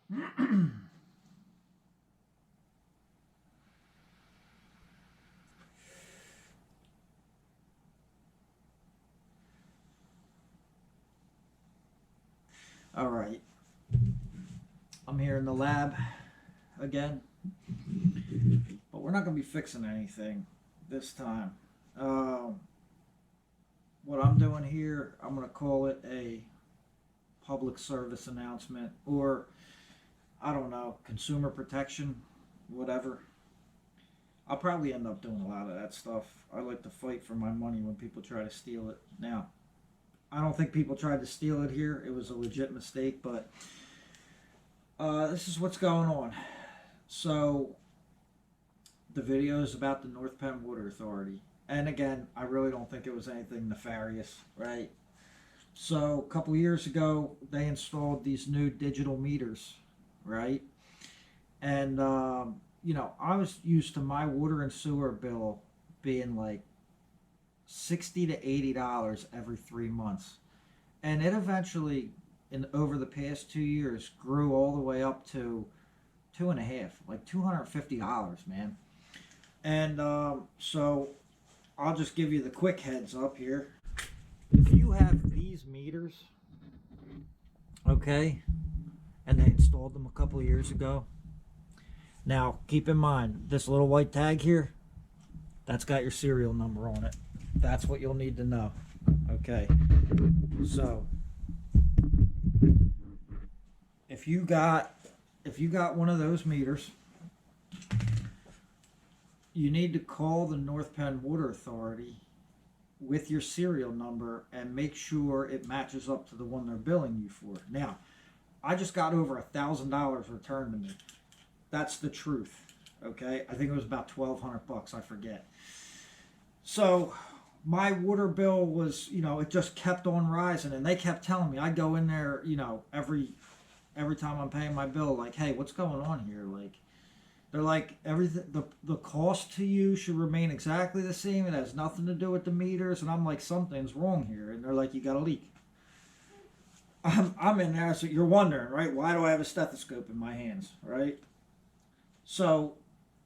All right, I'm here in the lab again, but we're not going to be fixing anything this time. Um, what I'm doing here, I'm going to call it a public service announcement, or I don't know, consumer protection, whatever. I'll probably end up doing a lot of that stuff. I like to fight for my money when people try to steal it. Now, I don't think people tried to steal it here. It was a legit mistake, but this is what's going on. So, the video is about the North Penn Water Authority. And again, I really don't think it was anything nefarious, right? So, a couple years ago, they installed these new digital meters, right? And, I was used to my water and sewer bill being like 60 to $80 every 3 months. And it eventually, in over the past 2 years, grew all the way up to two and a half, like $250, man. And so I'll just give you the quick heads up here. If you have these meters, okay, and they installed them a couple of years ago. Now, keep in mind, this little white tag here, that's got your serial number on it. That's what you'll need to know. Okay. So, if you got one of those meters, you need to call the North Penn Water Authority with your serial number and make sure it matches up to the one they're billing you for. Now, I just got over $1,000 returned to me. That's the truth. Okay, I think it was about $1,200. I forget. So my water bill was, it just kept on rising, and they kept telling me. I go in there, every time I'm paying my bill, like, hey, what's going on here? Like, they're like, everything, the cost to you should remain exactly the same. It has nothing to do with the meters, and I'm like, something's wrong here, and they're like, you got a leak. I'm in there, so you're wondering, right? Why do I have a stethoscope in my hands, right? So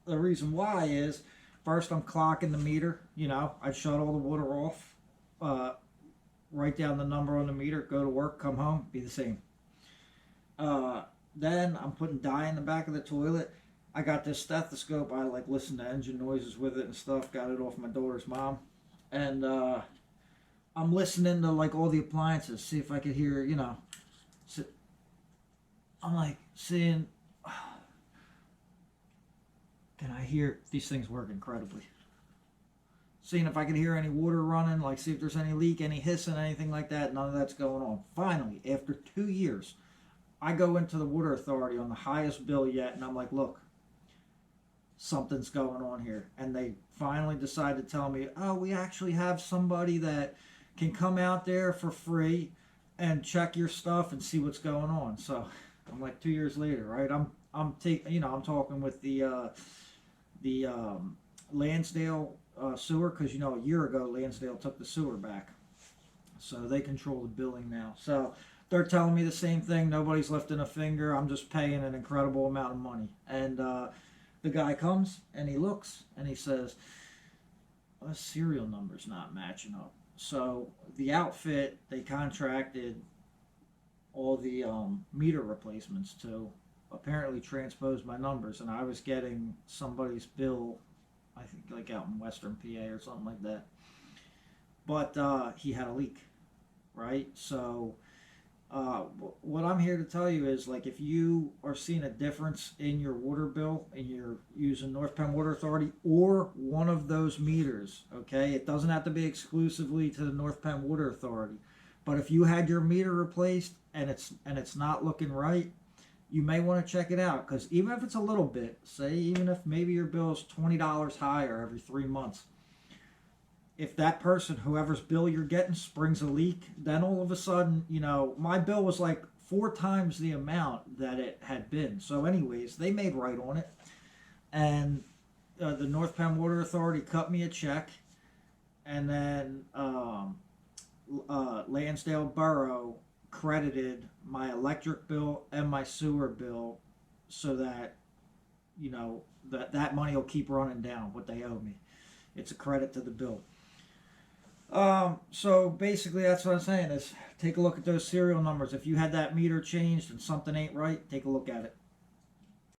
the reason why is, first I'm clocking the meter. I shut all the water off, write down the number on the meter, go to work, come home, be the same. Then I'm putting dye in the back of the toilet. I got this stethoscope. I like listen to engine noises with it and stuff. Got it off my daughter's mom, and I'm listening to like all the appliances, see if I could hear. So I'm like seeing. Can I hear these things work incredibly? Seeing if I can hear any water running, like see if there's any leak, any hissing, anything like that. None of that's going on. Finally, after 2 years, I go into the water authority on the highest bill yet, and I'm like, look, something's going on here. And they finally decide to tell me, oh, we actually have somebody that can come out there for free and check your stuff and see what's going on. So I'm like 2 years later, right? I'm talking with the Lansdale sewer, because a year ago Lansdale took the sewer back, so they control the billing now. So they're telling me the same thing. Nobody's lifting a finger. I'm just paying an incredible amount of money. And the guy comes and he looks and he says, "The serial number's not matching up." So the outfit they contracted all the meter replacements to apparently transposed my numbers, and I was getting somebody's bill, I think like out in Western PA or something like that. But he had a leak, right? So what I'm here to tell you is, like, if you are seeing a difference in your water bill and you're using North Penn Water Authority or one of those meters, okay, it doesn't have to be exclusively to the North Penn Water Authority, but if you had your meter replaced and it's not looking right, you may want to check it out, because even if it's a little bit, say even if maybe your bill is $20 higher every 3 months, if that person, whoever's bill you're getting, springs a leak, then all of a sudden, my bill was like 4 times the amount that it had been. So anyways, they made right on it. And the North Penn Water Authority cut me a check. And then Lansdale Borough credited my electric bill and my sewer bill so that, you know, that money will keep running down what they owe me. It's a credit to the bill. So basically that's what I'm saying is take a look at those serial numbers. If you had that meter changed and something ain't right, take a look at it.